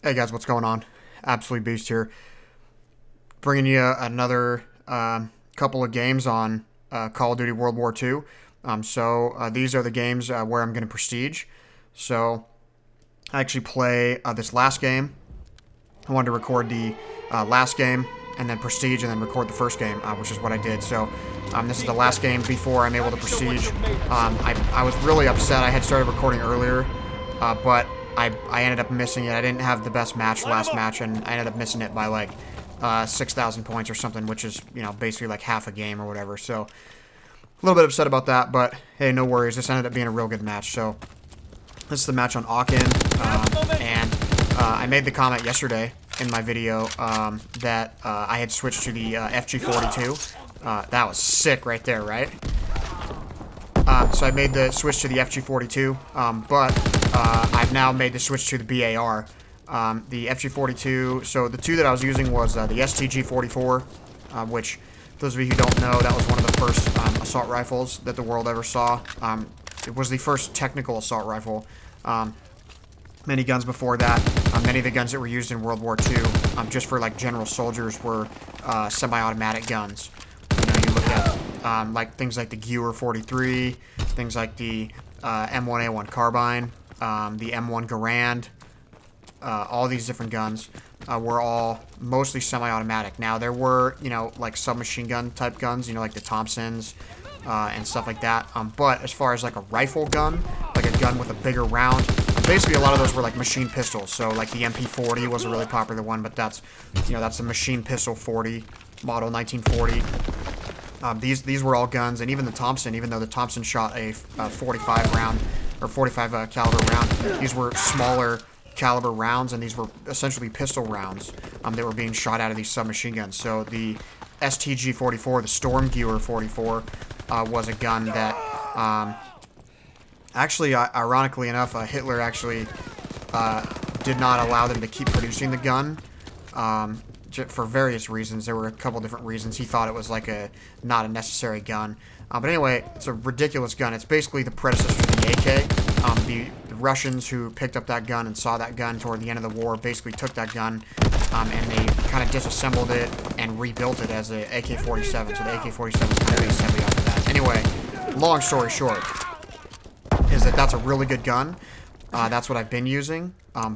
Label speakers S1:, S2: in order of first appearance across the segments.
S1: Hey guys, what's going on? Absolute Beast here, bringing you another couple of games on Call of Duty World War II. These are the games where I'm going to prestige. So I actually play this last game. I wanted to record the last game and then prestige and then record the first game, which is what I did. This is the last game before I'm able to prestige. I was really upset. I had started recording earlier, but I ended up missing it. I didn't have the best match last match, and I ended up missing it by like 6,000 points or something, which is, basically like half a game or whatever. So a little bit upset about that, but hey, no worries. This ended up being a real good match. So this is the match on Aachen, and I made the comment yesterday in my video that I had switched to the FG42. That was sick right there, right? So I made the switch to the FG42, but I've now made the switch to the BAR. The FG42, so the two that I was using was the STG-44, which, for those of you who don't know, that was one of the first assault rifles that the world ever saw. It was the first technical assault rifle. Many guns before that, many of the guns that were used in World War II, just for like general soldiers, were semi-automatic guns. You look at like things like the Gewehr 43, things like the M1A1 carbine, the M1 Garand, all these different guns were all mostly semi-automatic. Now there were, like submachine gun type guns, like the Thompsons and stuff like that. But as far as like a rifle gun, like a gun with a bigger round, basically a lot of those were like machine pistols. So like the MP40 was a really popular one, but that's the machine pistol 40 model 1940. These were all guns, and even the Thompson, even though the Thompson shot a 45 round or 45 caliber round, these were smaller caliber rounds, and these were essentially pistol rounds that were being shot out of these submachine guns. So the STG-44, the Storm Gewehr 44, was a gun that actually, ironically enough, Hitler actually did not allow them to keep producing the gun. For various reasons. There were a couple different reasons. He thought it was like not a necessary gun. But anyway, it's a ridiculous gun. It's basically the predecessor to the AK. The Russians who picked up that gun and saw that gun toward the end of the war basically took that gun and they kind of disassembled it and rebuilt it as an AK-47. So the AK-47 is kind of based heavily off of that. Anyway, long story short, is that that's a really good gun. That's what I've been using.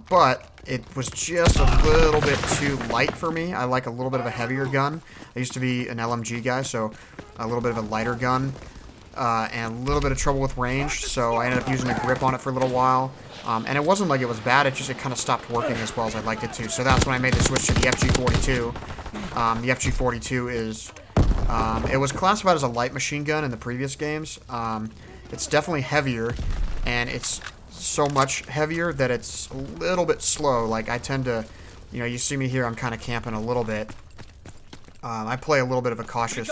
S1: But it was just a little bit too light for me. I like a little bit of a heavier gun. I used to be an LMG guy, so a little bit of a lighter gun. And a little bit of trouble with range, so I ended up using a grip on it for a little while. And it wasn't like it was bad, it kind of stopped working as well as I'd liked it to. So that's when I made the switch to the FG42. The FG42 is... it was classified as a light machine gun in the previous games. It's definitely heavier, and it's so much heavier that it's a little bit slow. Like, I tend to, you see me here, I'm kind of camping a little bit. I play a little bit of a cautious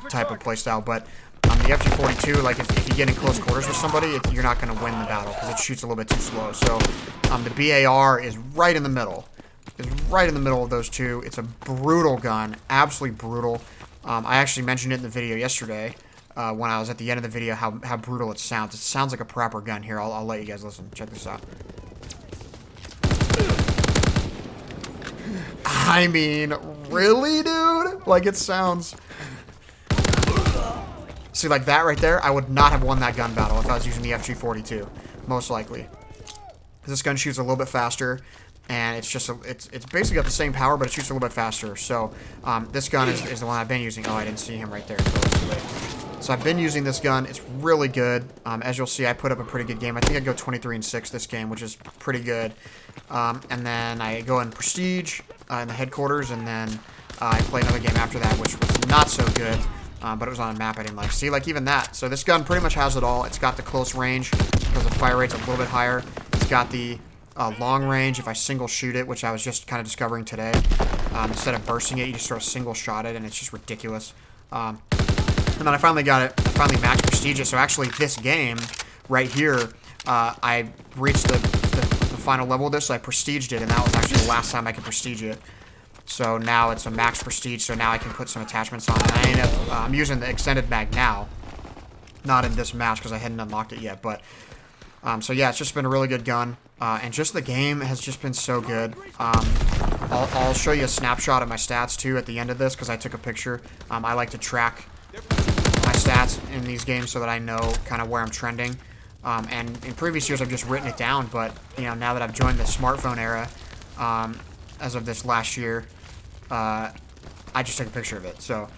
S1: type of playstyle, but the FG-42, like, if you get in close quarters with somebody, you're not going to win the battle because it shoots a little bit too slow. So the BAR is right in the middle. It's right in the middle of those two. It's a brutal gun, absolutely brutal. I actually mentioned it in the video yesterday. When I was at the end of the video, how brutal it sounds. It sounds like a proper gun here. I'll let you guys listen. Check this out. I mean, really, dude? Like, it sounds... See, like that right there, I would not have won that gun battle if I was using the FG-42. Most likely. This gun shoots a little bit faster, and it's basically got the same power, but it shoots a little bit faster. So, this gun is the one I've been using. Oh, I didn't see him right there. So I've been using this gun. It's really good. As you'll see, I put up a pretty good game. I think I go 23-6 this game, which is pretty good. And then I go in Prestige in the headquarters, and then I play another game after that, which was not so good. But it was on a map I didn't like. See, like even that. So this gun pretty much has it all. It's got the close range because the fire rate's a little bit higher. It's got the long range if I single shoot it, which I was just kind of discovering today. Instead of bursting it, you just sort of single shot it, and it's just ridiculous. And then I finally got it. I finally maxed Prestige. So actually, this game right here, I reached the final level of this. So I prestiged it, and that was actually the last time I could prestige it. So now it's a max prestige. So now I can put some attachments on it. And I'm using the extended mag now, not in this match because I hadn't unlocked it yet. But so yeah, it's just been a really good gun. And just the game has just been so good. I'll show you a snapshot of my stats too at the end of this because I took a picture. I like to track my stats in these games so that I know kind of where I'm trending. And in previous years I've just written it down, but now that I've joined the smartphone era, as of this last year, I just took a picture of it. So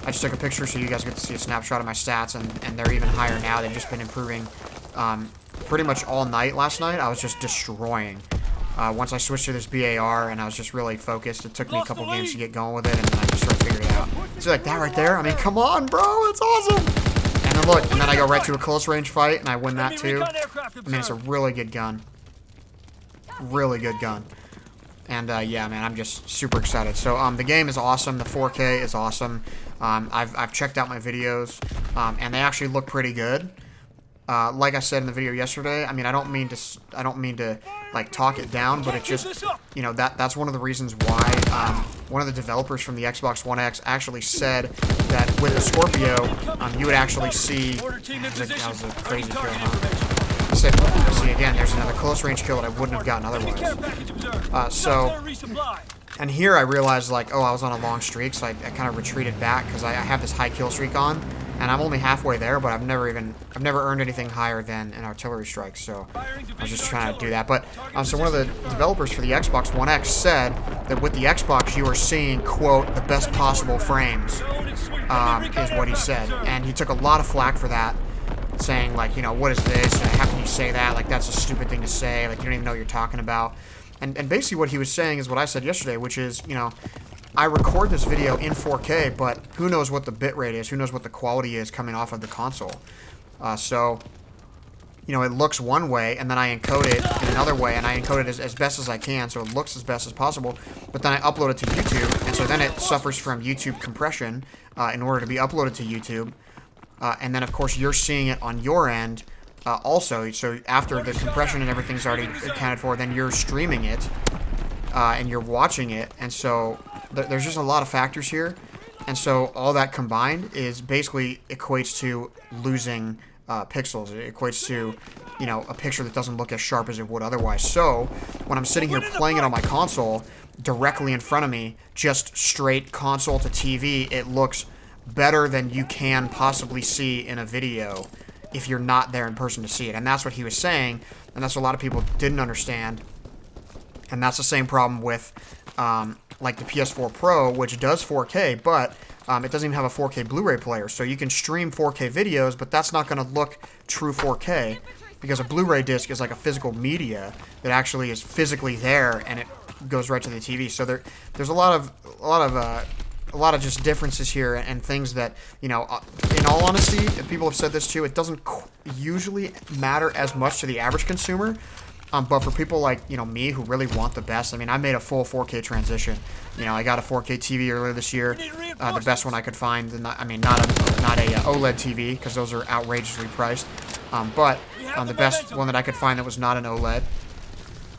S1: I just took a picture so you guys get to see a snapshot of my stats, and they're even higher now. They've just been improving pretty much all night. Last night I was just destroying. Once I switched to this BAR and I was just really focused, it took me a couple games to get going with it, and then I just started figuring it out. See, like that right there? I mean, come on, bro, it's awesome! And then look, and then I go right to a close range fight, and I win that too. I mean, it's a really good gun. Really good gun. And yeah, man, I'm just super excited. So the game is awesome. The 4K is awesome. I've checked out my videos, and they actually look pretty good. Like I said in the video yesterday, I mean, I don't mean to like talk it down, but it just, that's one of the reasons why one of the developers from the Xbox One X actually said that with the Scorpio, you would actually see. That was a crazy kill, huh? See, again, there's another close range kill that I wouldn't have gotten otherwise. And here I realized, like, oh, I was on a long streak, so I kind of retreated back because I have this high kill streak on, and I'm only halfway there, but I've never earned anything higher than an artillery strike, so I was just trying to do that. But so one of the developers for the Xbox One X said that with the Xbox you are seeing, quote, the best possible frames, is what he said, and he took a lot of flack for that, saying, like, what is this? How can you say that? Like, that's a stupid thing to say. Like, you don't even know what you're talking about. And basically what he was saying is what I said yesterday, which is, I record this video in 4K, but who knows what the bitrate is? Who knows what the quality is coming off of the console? So, it looks one way, and then I encode it in another way, and I encode it as best as I can, so it looks as best as possible, but then I upload it to YouTube, and so then it suffers from YouTube compression in order to be uploaded to YouTube. And then, of course, you're seeing it on your end also. So after the compression and everything's already accounted for, then you're streaming it and you're watching it. And so there's just a lot of factors here. And so all that combined is basically equates to losing pixels. It equates to, a picture that doesn't look as sharp as it would otherwise. So when I'm sitting here playing it on my console directly in front of me, just straight console to TV, it looks better than you can possibly see in a video if you're not there in person to see it. And that's what he was saying, and that's what a lot of people didn't understand. And that's the same problem with like the PS4 Pro, which does 4K, but it doesn't even have a 4K Blu-ray player. So you can stream 4K videos, but that's not going to look true 4K because a Blu-ray disc is like a physical media that actually is physically there, and it goes right to the TV. So there's a lot of just differences here and things that, in all honesty, people have said this too, it doesn't usually matter as much to the average consumer. But for people like, me who really want the best, I mean, I made a full 4K transition. I got a 4K TV earlier this year, the best one I could find. Not a OLED TV because those are outrageously priced. But the best one that I could find that was not an OLED.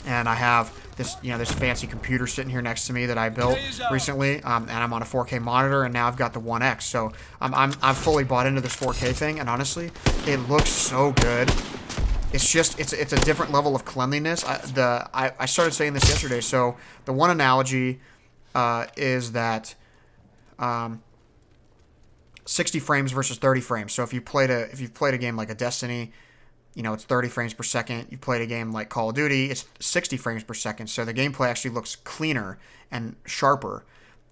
S1: And I have this, this fancy computer sitting here next to me that I built recently, and I'm on a 4K monitor, and now I've got the One X. So I've fully bought into this 4K thing, and honestly, it looks so good. It's just it's a different level of cleanliness. I started saying this yesterday. So the one analogy is that 60 frames versus 30 frames. So if you've played a game like a Destiny, it's 30 frames per second. You played a game like Call of Duty, it's 60 frames per second. So the gameplay actually looks cleaner and sharper.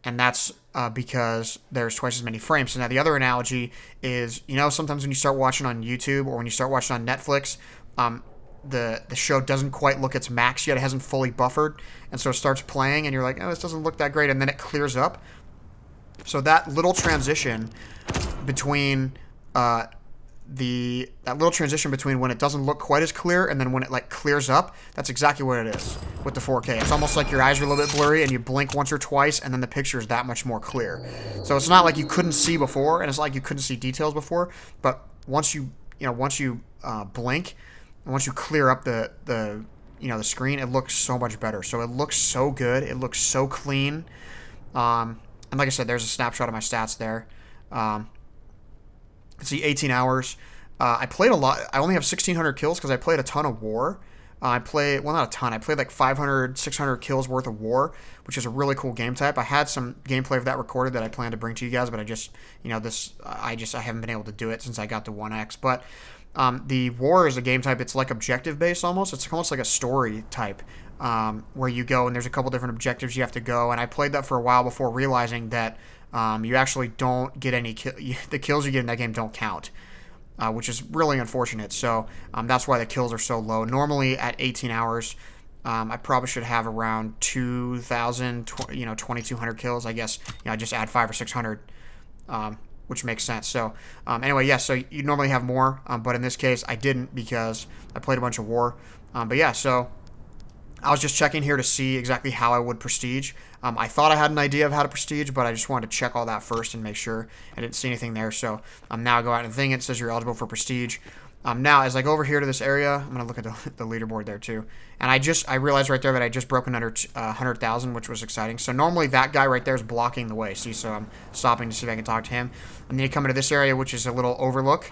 S1: And that's because there's twice as many frames. So now the other analogy is, sometimes when you start watching on YouTube or when you start watching on Netflix, the show doesn't quite look its max yet. It hasn't fully buffered. And so it starts playing and you're like, oh, this doesn't look that great. And then it clears up. So that little transition between when it doesn't look quite as clear and then when it clears up, that's exactly what it is with the 4K. It's almost like your eyes are a little bit blurry and you blink once or twice and then the picture is that much more clear. So it's not like you couldn't see before, and it's not like you couldn't see details before, but once you blink and once you clear up the screen, it looks so much better. So it looks so good. It looks so clean. And like I said, there's a snapshot of my stats there. See, 18 hours. I played a lot. I only have 1,600 kills because I played a ton of War. I played, well, not a ton. I played like 500, 600 kills worth of war, which is a really cool game type. I had some gameplay of that recorded that I plan to bring to you guys, but I just, I haven't been able to do it since I got to 1X. But the war is a game type. It's like objective based almost. It's almost like a story type, where you go and there's a couple different objectives you have to go. And I played that for a while before realizing that you actually don't get any the kills you get in that game don't count. Which is really unfortunate. So that's why the kills are so low. Normally at 18 hours, I probably should have around 2,000, 2,200 kills. I guess I just add 500 or 600, which makes sense. So anyway, yeah. So you normally have more, but in this case, I didn't because I played a bunch of war. But yeah, so I was just checking here to see exactly how I would prestige. I thought I had an idea of how to prestige, but I just wanted to check all that first and make sure I didn't see anything there. So now I go out and the thing, it says you're eligible for prestige. Now, as I go over here to this area, I'm going to look at the leaderboard there too. And I realized right there that I just broken under 100,000, which was exciting. So normally that guy right there is blocking the way. See, so I'm stopping to see if I can talk to him. And then you come into this area, which is a little overlook.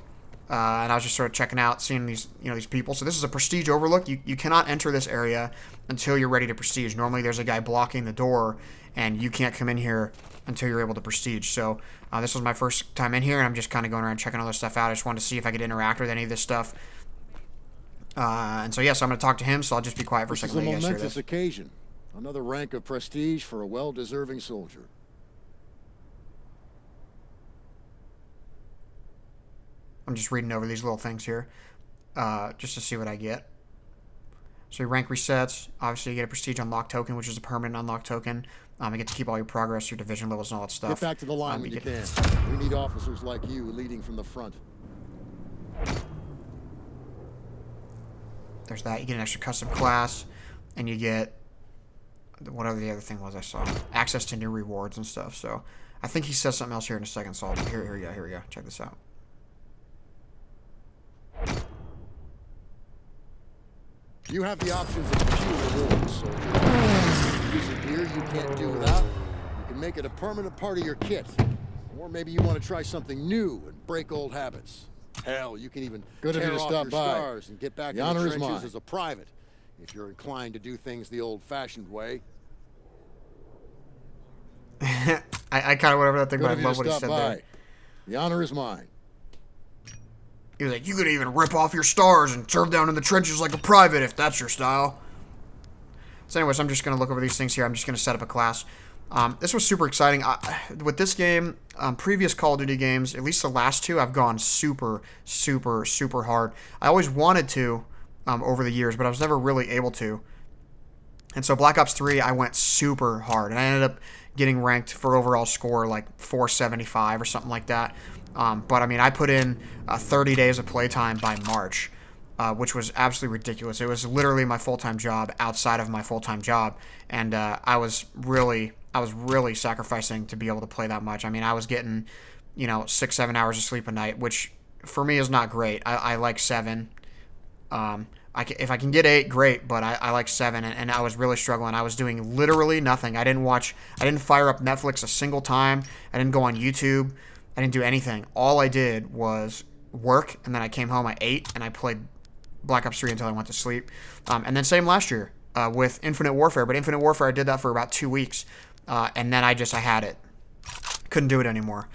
S1: And I was just sort of checking out, seeing these people. So this is a prestige overlook. You cannot enter this area until you're ready to prestige. Normally there's a guy blocking the door, and you can't come in here until you're able to prestige. So this was my first time in here, and I'm just kind of going around checking all this stuff out. I just wanted to see if I could interact with any of this stuff. And so, so I'm going to talk to him, so I'll just be quiet for a second.
S2: This is a momentous occasion. Another rank of prestige for a well-deserving soldier.
S1: I'm just reading over these little things here, just to see what I get. So your rank resets. Obviously, you get a prestige unlock token, which is a permanent unlock token. You get to keep all your progress, your division levels, and all that stuff.
S2: Get back to the line when you can. We need officers like you leading from the front.
S1: There's that. You get an extra custom class, and you get whatever the other thing was I saw. Access to new rewards and stuff. So I think he says something else here in a second. So here we go. Check this out.
S2: You have the options of a few rewards, soldier. Use a gear you can't do without. You can make it a permanent part of your kit. Or maybe you want to try something new and break old habits. Hell, you can even tear off your scars and get back in the trenches as a private, if you're inclined to do things the old-fashioned way.
S1: I kind of went over that thing, but I love what he said there.
S2: The honor is mine.
S1: He was like, you could even rip off your stars and serve down in the trenches like a private if that's your style. So anyways, I'm just going to look over these things here. I'm just going to set up a class. This was super exciting. With this game, previous Call of Duty games, at least the last two, I've gone super, super, super hard. I always wanted to over the years, but I was never really able to. And so Black Ops 3, I went super hard. And I ended up getting ranked for overall score like 475 or something like that. But I mean, I put in 30 days of playtime by March, which was absolutely ridiculous. It was literally my full-time job outside of my full-time job, and I was really sacrificing to be able to play that much. I mean, I was getting, 6-7 hours of sleep a night, which for me is not great. I like 7. If I can get 8, great, but I like 7, and I was really struggling. I was doing literally nothing. I didn't fire up Netflix a single time. I didn't go on YouTube. I didn't do anything. All I did was work, and then I came home, I ate, and I played Black Ops 3 until I went to sleep. And then same last year with Infinite Warfare. But Infinite Warfare, I did that for about 2 weeks, and then I had it. Couldn't do it anymore.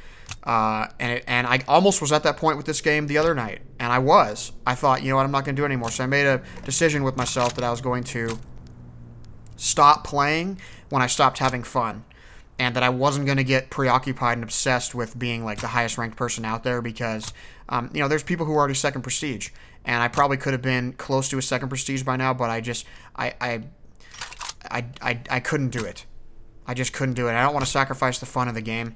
S1: And I almost was at that point with this game the other night, and I was. I thought, you know what, I'm not going to do it anymore. So I made a decision with myself that I was going to stop playing when I stopped having fun. And that I wasn't going to get preoccupied and obsessed with being like the highest ranked person out there because, there's people who are already second prestige. And I probably could have been close to a second prestige by now, but I couldn't do it. I just couldn't do it. I don't want to sacrifice the fun of the game.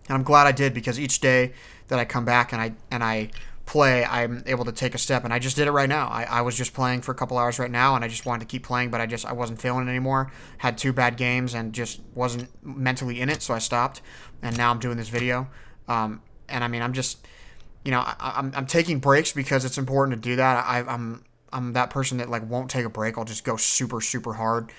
S1: And I'm glad I did because each day that I come back and I play, I'm able to take a step, and I just did it right now. I was just playing for a couple hours right now, and I just wanted to keep playing, but I wasn't feeling it anymore. Had 2 bad games and just wasn't mentally in it, so I stopped, and now I'm doing this video. And I mean, I'm just, I'm taking breaks because it's important to do that. I'm that person that like won't take a break. I'll just go super, super hard.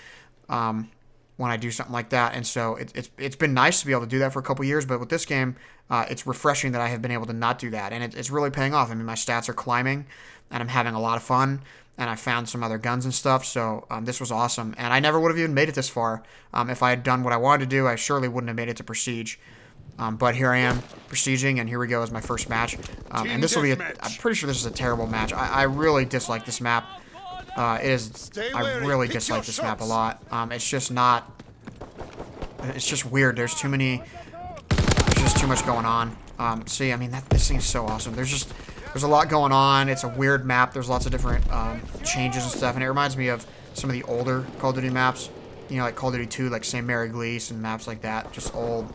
S1: when I do something like that. And so it's been nice to be able to do that for a couple years. But with this game, it's refreshing that I have been able to not do that. And it's really paying off. I mean, my stats are climbing, and I'm having a lot of fun. And I found some other guns and stuff. So this was awesome. And I never would have even made it this far. If I had done what I wanted to do, I surely wouldn't have made it to Prestige. But here I am, prestiging, and here we go as my first match. And this will be, I'm pretty sure this is a terrible match. I really dislike this map. I really dislike this map a lot. It's just not, it's just weird. There's just too much going on. See, I mean, this thing is so awesome. There's a lot going on. It's a weird map. There's lots of different changes and stuff, and it reminds me of some of the older Call of Duty maps. You know, like Call of Duty 2, like St. Mary Glease and maps like that. Just old,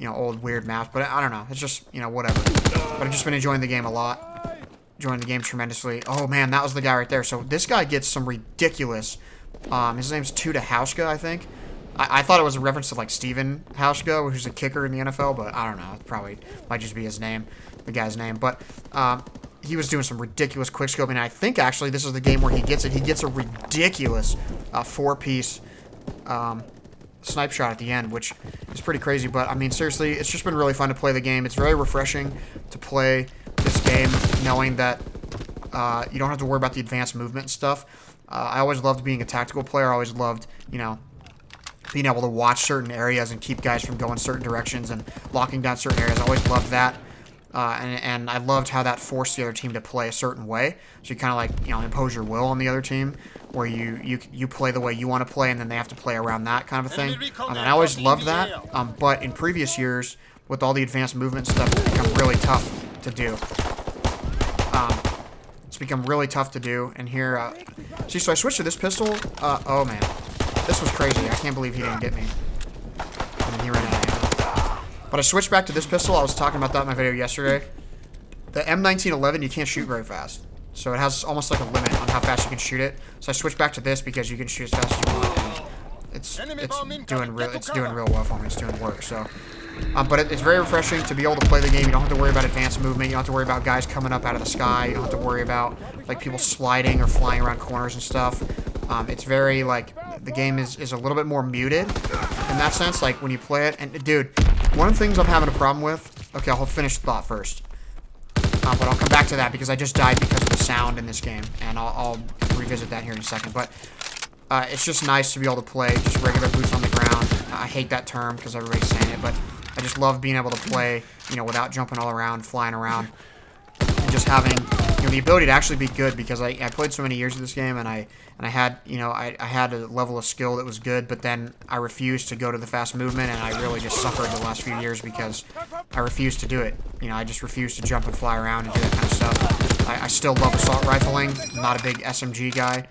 S1: old weird maps. But I don't know. It's just, whatever. But I've just been enjoying the game a lot. Enjoying the game tremendously. Oh, man, that was the guy right there. So this guy gets some ridiculous... his name's Tuda Hauschka, I think. I thought it was a reference to, like, Steven Hauschka, who's a kicker in the NFL, but I don't know. It probably might just be his name, the guy's name. But he was doing some ridiculous quickscoping, and I think, actually, this is the game where he gets it. He gets a ridiculous four-piece... snipe shot at the end, which is pretty crazy. But I mean, seriously, it's just been really fun to play the game. It's very refreshing to play this game knowing that you don't have to worry about the advanced movement and stuff. I always loved being a tactical player. I always loved, being able to watch certain areas and keep guys from going certain directions and locking down certain areas. I always loved that. And I loved how that forced the other team to play a certain way. So you kind of like, impose your will on the other team, where you play the way you want to play, and then they have to play around that kind of a thing. And I always loved that. But in previous years, with all the advanced movement stuff, it's become really tough to do. It's become really tough to do. And here, see, so I switched to this pistol. Oh man, this was crazy. I can't believe he didn't get me. And then he ran out of ammo. But I switched back to this pistol. I was talking about that in my video yesterday. The M1911, you can't shoot very fast. So it has almost like a limit on how fast you can shoot it. So I switched back to this because you can shoot as fast as you want. And it's doing real well for me. It's doing work. So, but it's very refreshing to be able to play the game. You don't have to worry about advanced movement. You don't have to worry about guys coming up out of the sky. You don't have to worry about like people sliding or flying around corners and stuff. It's very like the game is a little bit more muted in that sense. Like when you play it, and dude, one of the things I'm having a problem with. Okay, I'll finish the thought first. But I'll come back to that because I just died because of the sound in this game, and I'll revisit that here in a second. But it's just nice to be able to play just regular boots on the ground. I hate that term because everybody's saying it, but I just love being able to play, without jumping all around, flying around, and just having, the ability to actually be good, because I played so many years of this game, and I had, I had a level of skill that was good, but then I refused to go to the fast movement, and I really just suffered the last few years because I refused to do it. I just refused to jump and fly around and do that kind of stuff. I still love assault rifling. I'm not a big SMG guy.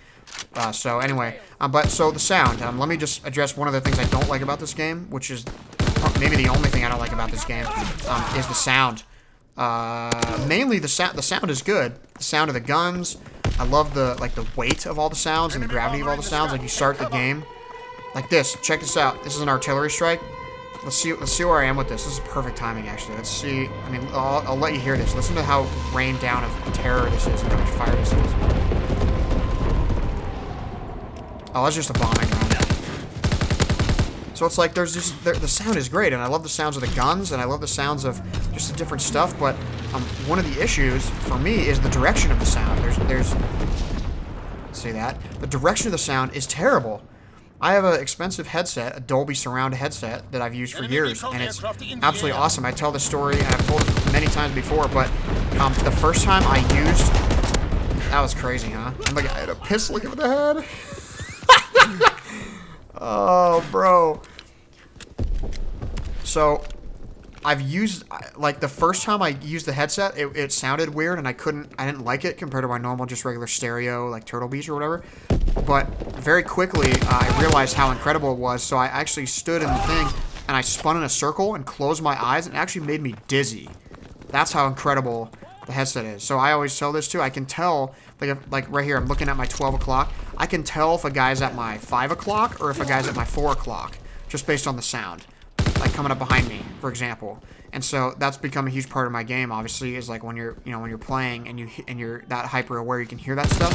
S1: So anyway, so the sound. Let me just address one of the things I don't like about this game, which is maybe the only thing I don't like about this game, is the sound. Mainly the sound. The sound is good. The sound of the guns. I love the weight of all the sounds and the gravity of all the sounds. Like you start the game like this. Check this out. This is an artillery strike. Let's see where I am with this. This is perfect timing, actually. Let's see. I mean, I'll let you hear this. Listen to how rained down of terror this is and how much fire this is. Oh, that's just a bombing run. So it's like the sound is great, and I love the sounds of the guns, and I love the sounds of just the different stuff. But one of the issues for me is the direction of the sound. See that? The direction of the sound is terrible. I have an expensive headset, a Dolby Surround headset that I've used for years, and it's absolutely awesome. I tell the story, and I've told it many times before, but the first time I used... That was crazy, huh? I'm like, I had a pistol in the head. Oh, bro. So, I've used... Like, the first time I used the headset, it sounded weird, and I didn't like it compared to my normal, just regular stereo, like Turtle Beach or whatever. But very quickly, I realized how incredible it was, so I actually stood in the thing, and I spun in a circle and closed my eyes, and it actually made me dizzy. That's how incredible the headset is. So I always tell this, too. I can tell, like right here, I'm looking at my 12 o'clock. I can tell if a guy's at my 5 o'clock or if a guy's at my 4 o'clock, just based on the sound. Like coming up behind me, for example. And so that's become a huge part of my game, obviously, is like when you're, when you're playing and you're that hyper aware, you can hear that stuff.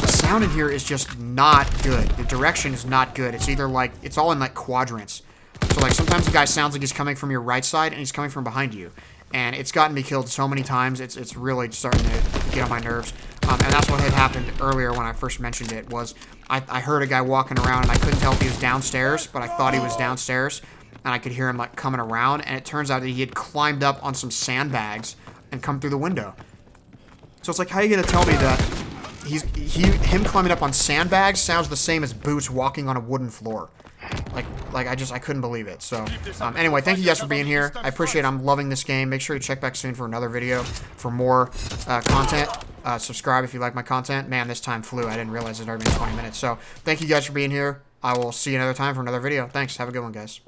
S1: The sound in here is just not good. The direction is not good. It's either like, it's all in like quadrants. So like sometimes the guy sounds like he's coming from your right side and he's coming from behind you. And it's gotten me killed so many times. It's really starting to get on my nerves. And that's what had happened earlier when I first mentioned it, was I heard a guy walking around and I couldn't tell if he was downstairs, but I thought he was downstairs. And I could hear him like coming around, and it turns out that he had climbed up on some sandbags and come through the window. So it's like, how are you gonna tell me that him climbing up on sandbags sounds the same as Boots walking on a wooden floor? I couldn't believe it. So anyway, thank you guys for being here. I appreciate it. I'm loving this game. Make sure you check back soon for another video for more content. Subscribe if you like my content. Man, this time flew. I didn't realize it had already been 20 minutes. So thank you guys for being here. I will see you another time for another video. Thanks. Have a good one, guys.